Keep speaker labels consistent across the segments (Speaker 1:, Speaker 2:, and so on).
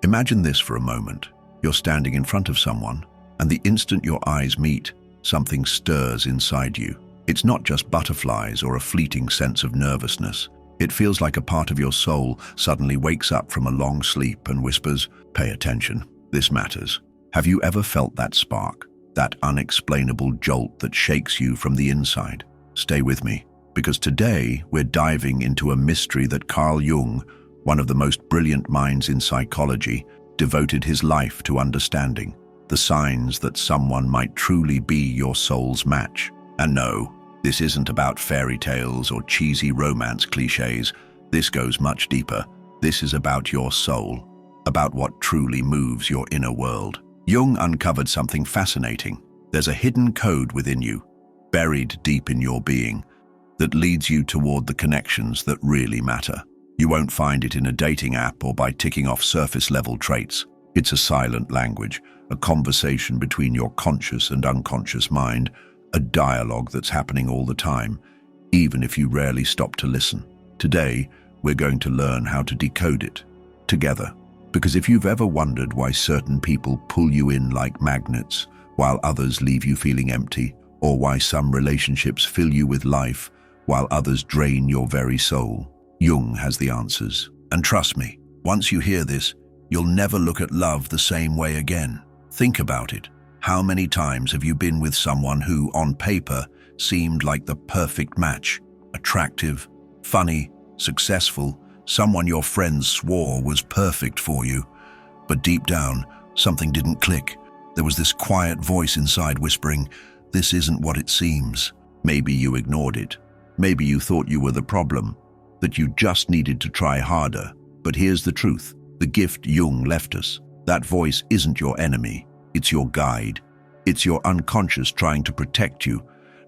Speaker 1: Imagine this for a moment. You're standing in front of someone, and the instant your eyes meet, something stirs inside you. It's not just butterflies or a fleeting sense of nervousness. It feels like a part of your soul suddenly wakes up from a long sleep and whispers, "Pay attention, this matters." Have you ever felt that spark, that unexplainable jolt that shakes you from the inside? Stay with me, because today we're diving into a mystery that Carl Jung, one of the most brilliant minds in psychology, devoted his life to understanding: the signs that someone might truly be your soul's match. And no, this isn't about fairy tales or cheesy romance cliches. This goes much deeper. This is about your soul, about what truly moves your inner world. Jung uncovered something fascinating. There's a hidden code within you, buried deep in your being, that leads you toward the connections that really matter. You won't find it in a dating app or by ticking off surface-level traits. It's a silent language, a conversation between your conscious and unconscious mind, a dialogue that's happening all the time, even if you rarely stop to listen. Today, we're going to learn how to decode it, together. Because if you've ever wondered why certain people pull you in like magnets, while others leave you feeling empty, or why some relationships fill you with life, while others drain your very soul, Jung has the answers. And trust me, once you hear this, you'll never look at love the same way again. Think about it. How many times have you been with someone who, on paper, seemed like the perfect match? Attractive, funny, successful, someone your friends swore was perfect for you. But deep down, something didn't click. There was this quiet voice inside whispering, "This isn't what it seems." Maybe you ignored it. Maybe you thought you were the problem, that you just needed to try harder. But here's the truth, the gift Jung left us. That voice isn't your enemy, it's your guide. It's your unconscious trying to protect you,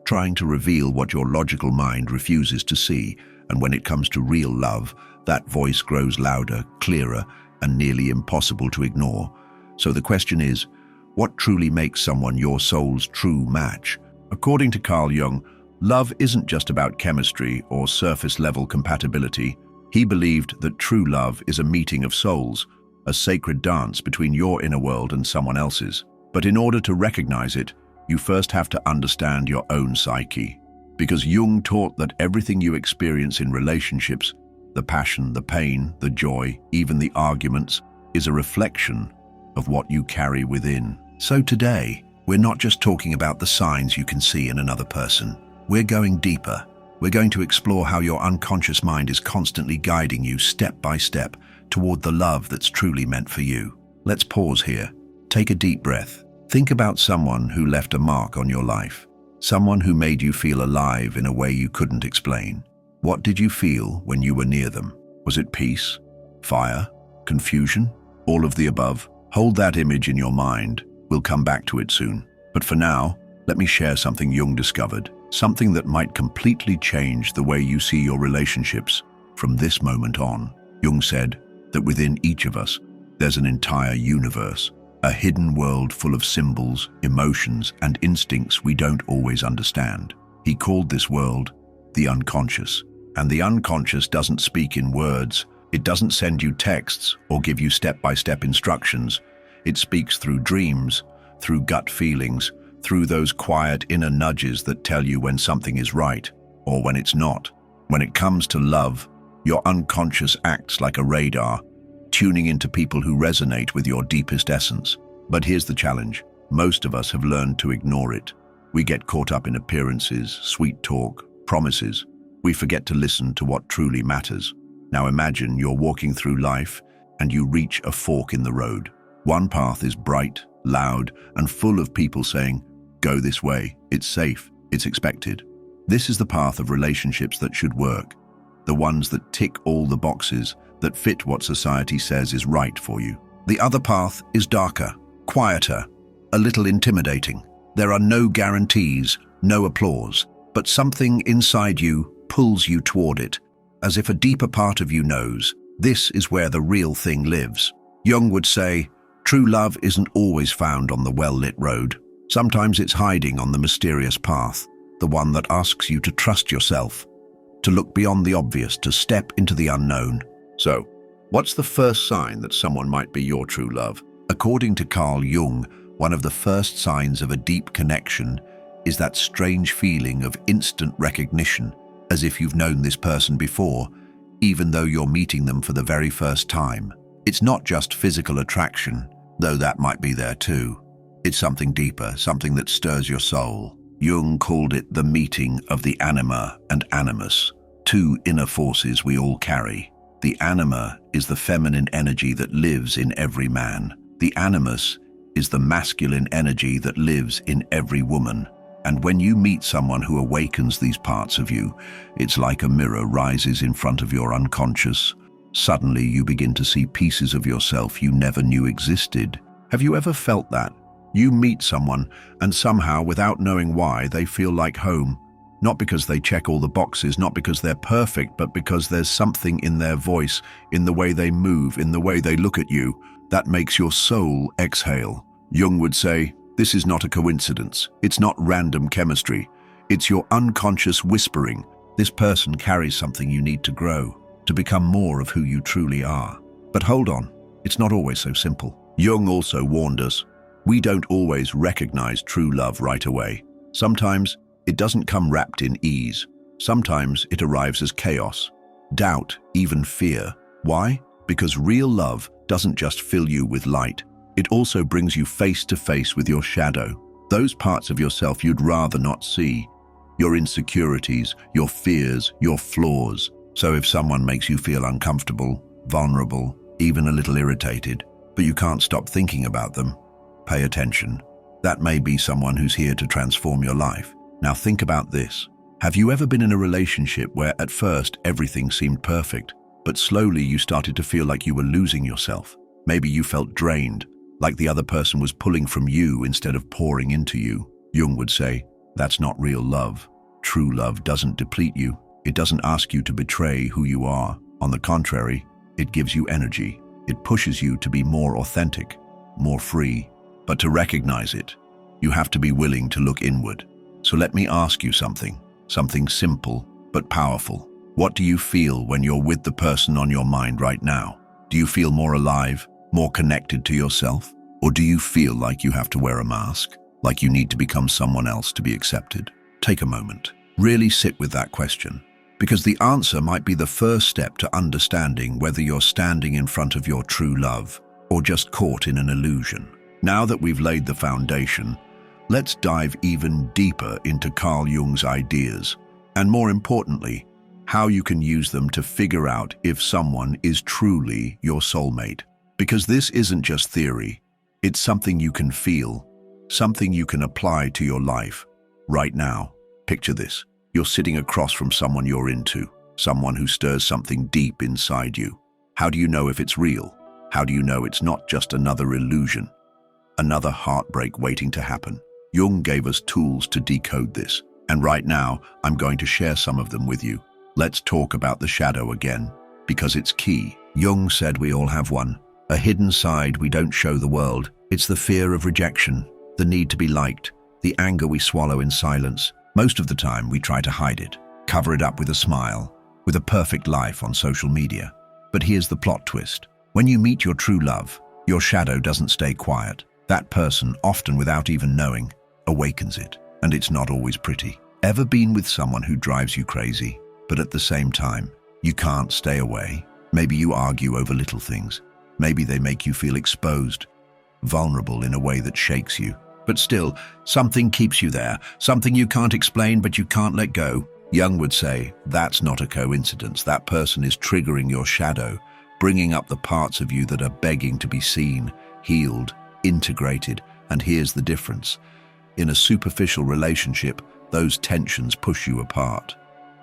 Speaker 1: trying to reveal what your logical mind refuses to see. And when it comes to real love, that voice grows louder, clearer, and nearly impossible to ignore. So the question is, what truly makes someone your soul's true match? According to Carl Jung, love isn't just about chemistry or surface-level compatibility. He believed that true love is a meeting of souls, a sacred dance between your inner world and someone else's. But in order to recognize it, you first have to understand your own psyche. Because Jung taught that everything you experience in relationships, the passion, the pain, the joy, even the arguments, is a reflection of what you carry within. So today, we're not just talking about the signs you can see in another person. We're going deeper. We're going to explore how your unconscious mind is constantly guiding you step by step toward the love that's truly meant for you. Let's pause here. Take a deep breath. Think about someone who left a mark on your life. Someone who made you feel alive in a way you couldn't explain. What did you feel when you were near them? Was it peace, fire, confusion, all of the above? Hold that image in your mind. We'll come back to it soon. But for now, let me share something Jung discovered. Something that might completely change the way you see your relationships from this moment on. Jung said that within each of us, there's an entire universe, a hidden world full of symbols, emotions, and instincts we don't always understand. He called this world the unconscious. And the unconscious doesn't speak in words. It doesn't send you texts or give you step-by-step instructions. It speaks through dreams, through gut feelings, through those quiet inner nudges that tell you when something is right or when it's not. When it comes to love, your unconscious acts like a radar, tuning into people who resonate with your deepest essence. But here's the challenge. Most of us have learned to ignore it. We get caught up in appearances, sweet talk, promises. We forget to listen to what truly matters. Now imagine you're walking through life and you reach a fork in the road. One path is bright, loud, and full of people saying, "Go this way, it's safe, it's expected." This is the path of relationships that should work. The ones that tick all the boxes, that fit what society says is right for you. The other path is darker, quieter, a little intimidating. There are no guarantees, no applause, but something inside you pulls you toward it, as if a deeper part of you knows, this is where the real thing lives. Jung would say, true love isn't always found on the well-lit road. Sometimes it's hiding on the mysterious path, the one that asks you to trust yourself, to look beyond the obvious, to step into the unknown. So, What's the first sign that someone might be your true love? According to Jung, one of the first signs of a deep connection is that strange feeling of instant recognition, as if you've known this person before, even though you're meeting them for the very first time. It's not just physical attraction, though that might be there too. It's something deeper, something that stirs your soul. Jung called it the meeting of the anima and animus, two inner forces we all carry. The anima is the feminine energy that lives in every man. The animus is the masculine energy that lives in every woman. And when you meet someone who awakens these parts of you, it's like a mirror rises in front of your unconscious. Suddenly you begin to see pieces of yourself you never knew existed. Have you ever felt that? You meet someone and somehow, without knowing why, they feel like home. Not because they check all the boxes, not because they're perfect, but because there's something in their voice, in the way they move, in the way they look at you, that makes your soul exhale. Jung would say, this is not a coincidence. It's not random chemistry. It's your unconscious whispering. This person carries something you need to grow, to become more of who you truly are. But hold on, it's not always so simple. Jung also warned us, we don't always recognize true love right away. Sometimes it doesn't come wrapped in ease. Sometimes it arrives as chaos, doubt, even fear. Why? Because real love doesn't just fill you with light. It also brings you face to face with your shadow, those parts of yourself you'd rather not see, your insecurities, your fears, your flaws. So if someone makes you feel uncomfortable, vulnerable, even a little irritated, but you can't stop thinking about them, pay attention. That may be someone who's here to transform your life. Now think about this. Have you ever been in a relationship where at first everything seemed perfect, but slowly you started to feel like you were losing yourself? Maybe you felt drained, like the other person was pulling from you instead of pouring into you. Jung would say, that's not real love. True love doesn't deplete you. It doesn't ask you to betray who you are. On the contrary, it gives you energy. It pushes you to be more authentic, more free. But to recognize it, you have to be willing to look inward. So let me ask you something simple but powerful. What do you feel when you're with the person on your mind right now? Do you feel more alive, more connected to yourself? Or do you feel like you have to wear a mask, like you need to become someone else to be accepted? Take a moment. Really sit with that question, because the answer might be the first step to understanding whether you're standing in front of your true love or just caught in an illusion. Now that we've laid the foundation, let's dive even deeper into Carl Jung's ideas, and more importantly, how you can use them to figure out if someone is truly your soulmate. Because this isn't just theory, it's something you can feel, something you can apply to your life. Right now, picture this. You're sitting across from someone you're into, someone who stirs something deep inside you. How do you know if it's real? How do you know it's not just another illusion? Another heartbreak waiting to happen? Jung gave us tools to decode this, and right now I'm going to share some of them with you. Let's talk about the shadow again, because it's key. Jung said we all have one, a hidden side we don't show the world. It's the fear of rejection, the need to be liked, the anger we swallow in silence. Most of the time we try to hide it, cover it up with a smile, with a perfect life on social media. But here's the plot twist. When you meet your true love, your shadow doesn't stay quiet. That person, often without even knowing, awakens it, and it's not always pretty. Ever been with someone who drives you crazy, but at the same time, you can't stay away? Maybe you argue over little things. Maybe they make you feel exposed, vulnerable in a way that shakes you. But still, something keeps you there, something you can't explain but you can't let go. Jung would say, that's not a coincidence. That person is triggering your shadow, bringing up the parts of you that are begging to be seen, healed, integrated. And here's the difference. In a superficial relationship, those tensions push you apart.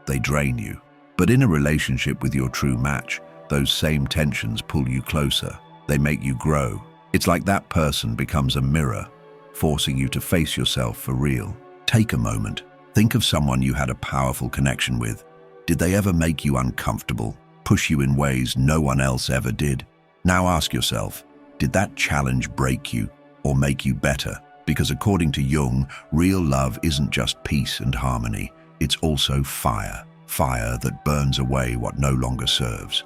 Speaker 1: They drain you. But in a relationship with your true match, those same tensions pull you closer. They make you grow. It's like that person becomes a mirror, forcing you to face yourself for real. Take a moment. Think of someone you had a powerful connection with. Did they ever make you uncomfortable, push you in ways no one else ever did? Now ask yourself, did that challenge break you or make you better? Because according to Jung, real love isn't just peace and harmony. It's also fire. Fire that burns away what no longer serves.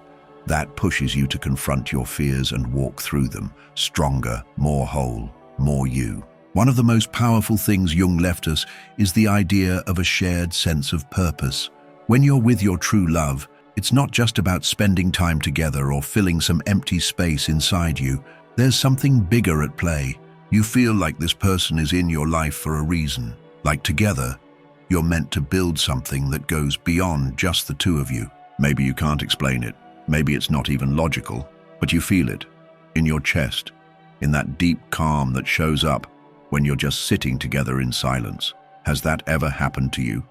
Speaker 1: That pushes you to confront your fears and walk through them, stronger, more whole, more you. One of the most powerful things Jung left us is the idea of a shared sense of purpose. When you're with your true love, it's not just about spending time together or filling some empty space inside you. There's something bigger at play. You feel like this person is in your life for a reason. Like together, you're meant to build something that goes beyond just the two of you. Maybe you can't explain it. Maybe it's not even logical, but you feel it in your chest, in that deep calm that shows up when you're just sitting together in silence. Has that ever happened to you?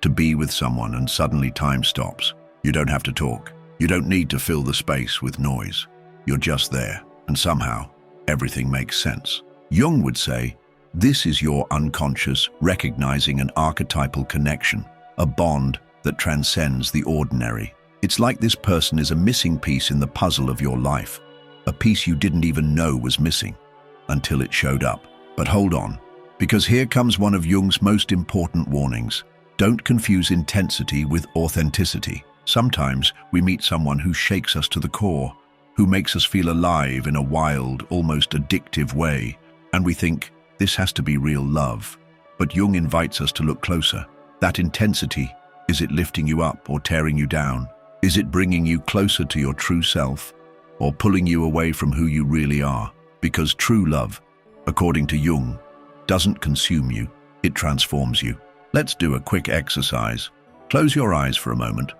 Speaker 1: To be with someone and suddenly time stops. You don't have to talk. You don't need to fill the space with noise. You're just there, and somehow everything makes sense. Jung would say, this is your unconscious recognizing an archetypal connection, a bond that transcends the ordinary. It's like this person is a missing piece in the puzzle of your life, a piece you didn't even know was missing until it showed up. But hold on, because here comes one of Jung's most important warnings. Don't confuse intensity with authenticity. Sometimes we meet someone who shakes us to the core, who makes us feel alive in a wild, almost addictive way, and we think, this has to be real love. But Jung invites us to look closer. That intensity, is it lifting you up or tearing you down? Is it bringing you closer to your true self or pulling you away from who you really are? Because true love, according to Jung, doesn't consume you, it transforms you. Let's do a quick exercise. Close your eyes for a moment.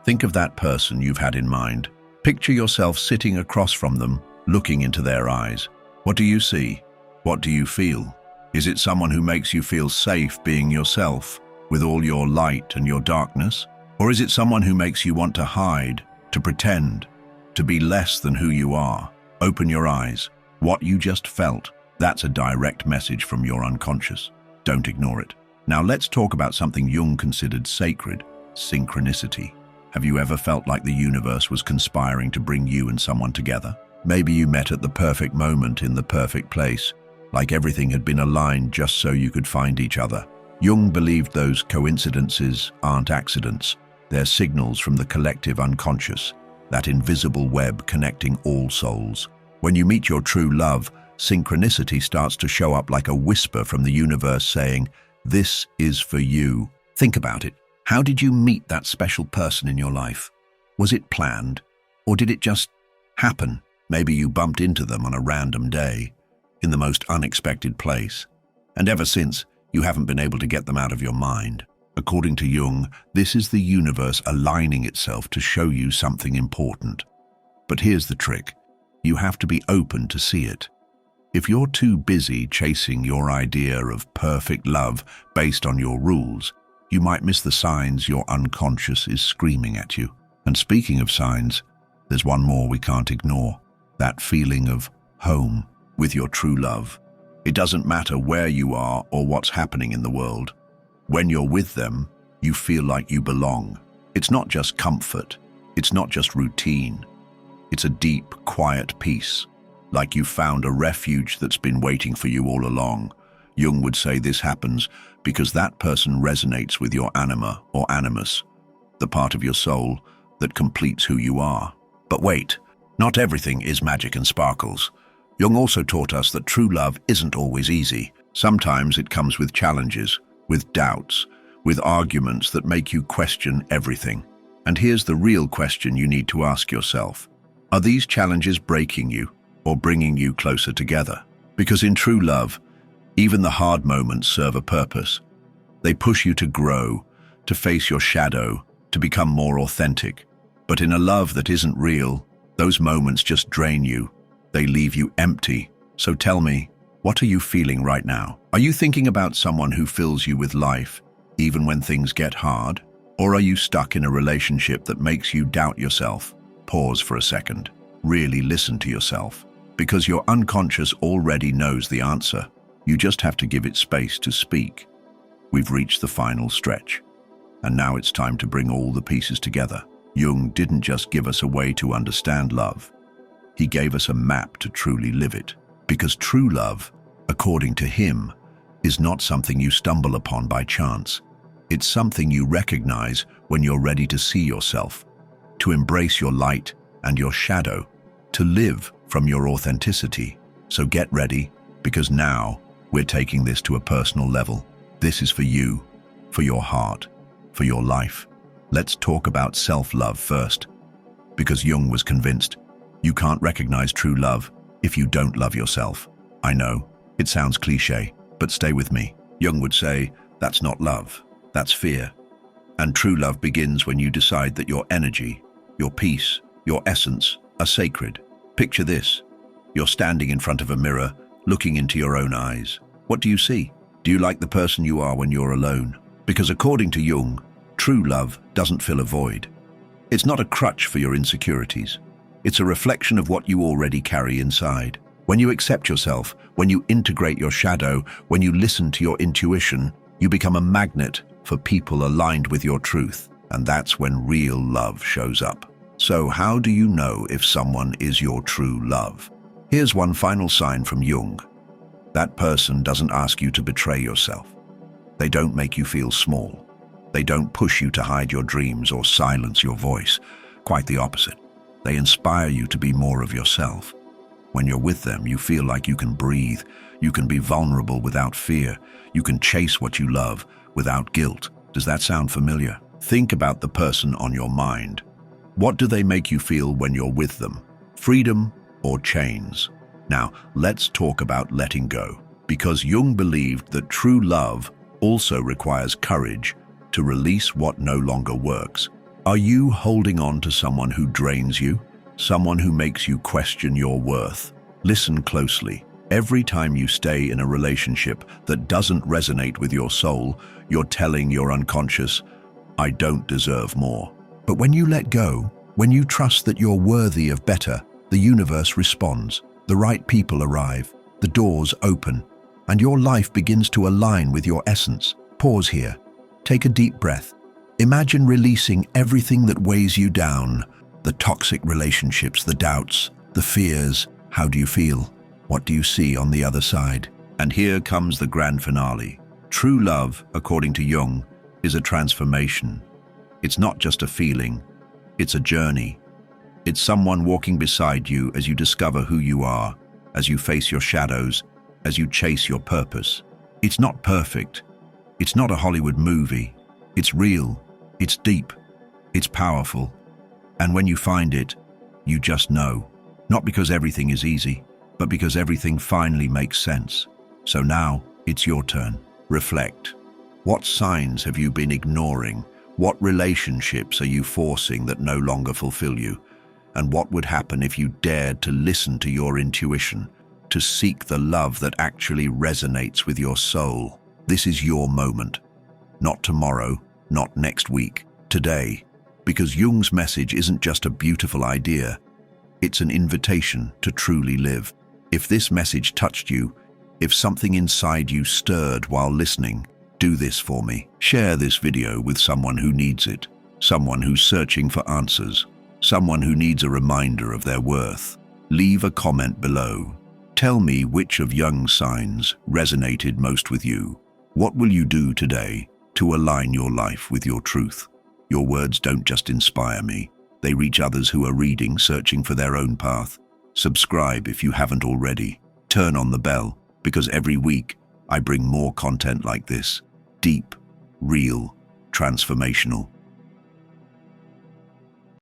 Speaker 1: Think of that person you've had in mind. Picture yourself sitting across from them, looking into their eyes. What do you see? What do you feel? Is it someone who makes you feel safe being yourself, with all your light and your darkness? Or is it someone who makes you want to hide, to pretend, to be less than who you are? Open your eyes. What you just felt, that's a direct message from your unconscious. Don't ignore it. Now let's talk about something Jung considered sacred, synchronicity. Have you ever felt like the universe was conspiring to bring you and someone together? Maybe you met at the perfect moment in the perfect place, like everything had been aligned just so you could find each other. Jung believed those coincidences aren't accidents. They're signals from the collective unconscious, that invisible web connecting all souls. When you meet your true love, synchronicity starts to show up like a whisper from the universe saying, this is for you. Think about it. How did you meet that special person in your life? Was it planned? Or did it just happen? Maybe you bumped into them on a random day, in the most unexpected place. And ever since, you haven't been able to get them out of your mind. According to Jung, this is the universe aligning itself to show you something important. But here's the trick. You have to be open to see it. If you're too busy chasing your idea of perfect love based on your rules, you might miss the signs your unconscious is screaming at you. And speaking of signs, there's one more we can't ignore. That feeling of home with your true love. It doesn't matter where you are or what's happening in the world. When you're with them, you feel like you belong. It's not just comfort. It's not just routine. It's a deep, quiet peace, like you found a refuge that's been waiting for you all along. Jung would say this happens because that person resonates with your anima or animus, the part of your soul that completes who you are. But wait, not everything is magic and sparkles. Jung also taught us that true love isn't always easy. Sometimes it comes with challenges, with doubts, with arguments that make you question everything. And here's the real question you need to ask yourself. Are these challenges breaking you or bringing you closer together? Because in true love, even the hard moments serve a purpose. They push you to grow, to face your shadow, to become more authentic. But in a love that isn't real, those moments just drain you. They leave you empty. So tell me, what are you feeling right now? Are you thinking about someone who fills you with life, even when things get hard? Or are you stuck in a relationship that makes you doubt yourself? Pause for a second. Really listen to yourself. Because your unconscious already knows the answer. You just have to give it space to speak. We've reached the final stretch. And now it's time to bring all the pieces together. Jung didn't just give us a way to understand love. He gave us a map to truly live it. Because true love, according to him, is not something you stumble upon by chance. It's something you recognize when you're ready to see yourself, to embrace your light and your shadow, to live from your authenticity. So get ready, because now we're taking this to a personal level. This is for you, for your heart, for your life. Let's talk about self-love first, because Jung was convinced you can't recognize true love if you don't love yourself. I know, it sounds cliché, but stay with me. Jung would say, that's not love, that's fear. And true love begins when you decide that your energy, your peace, your essence are sacred. Picture this. You're standing in front of a mirror, looking into your own eyes. What do you see? Do you like the person you are when you're alone? Because according to Jung, true love doesn't fill a void. It's not a crutch for your insecurities. It's a reflection of what you already carry inside. When you accept yourself, when you integrate your shadow, when you listen to your intuition, you become a magnet for people aligned with your truth. And that's when real love shows up. So how do you know if someone is your true love? Here's one final sign from Jung. That person doesn't ask you to betray yourself. They don't make you feel small. They don't push you to hide your dreams or silence your voice. Quite the opposite. They inspire you to be more of yourself. When you're with them, you feel like you can breathe. You can be vulnerable without fear. You can chase what you love without guilt. Does that sound familiar? Think about the person on your mind. What do they make you feel when you're with them? Freedom or chains? Now, let's talk about letting go, because Jung believed that true love also requires courage to release what no longer works. Are you holding on to someone who drains you? Someone who makes you question your worth? Listen closely. Every time you stay in a relationship that doesn't resonate with your soul, you're telling your unconscious, I don't deserve more. But when you let go, when you trust that you're worthy of better, the universe responds. The right people arrive, the doors open, and your life begins to align with your essence. Pause here. Take a deep breath. Imagine releasing everything that weighs you down, the toxic relationships, the doubts, the fears. How do you feel? What do you see on the other side? And here comes the grand finale. True love, according to Jung, is a transformation. It's not just a feeling, it's a journey. It's someone walking beside you as you discover who you are, as you face your shadows, as you chase your purpose. It's not perfect. It's not a Hollywood movie. It's real. It's deep. It's powerful. And when you find it, you just know. Not because everything is easy, but because everything finally makes sense. So now, it's your turn. Reflect. What signs have you been ignoring? What relationships are you forcing that no longer fulfill you? And what would happen if you dared to listen to your intuition, to seek the love that actually resonates with your soul? This is your moment. Not tomorrow, not next week, today. Because Jung's message isn't just a beautiful idea, it's an invitation to truly live. If this message touched you, if something inside you stirred while listening, do this for me. Share this video with someone who needs it, someone who's searching for answers, someone who needs a reminder of their worth. Leave a comment below. Tell me which of Jung's signs resonated most with you. What will you do today to align your life with your truth? Your words don't just inspire me. They reach others who are reading, searching for their own path. Subscribe if you haven't already. Turn on the bell, because every week I bring more content like this. Deep, real, transformational.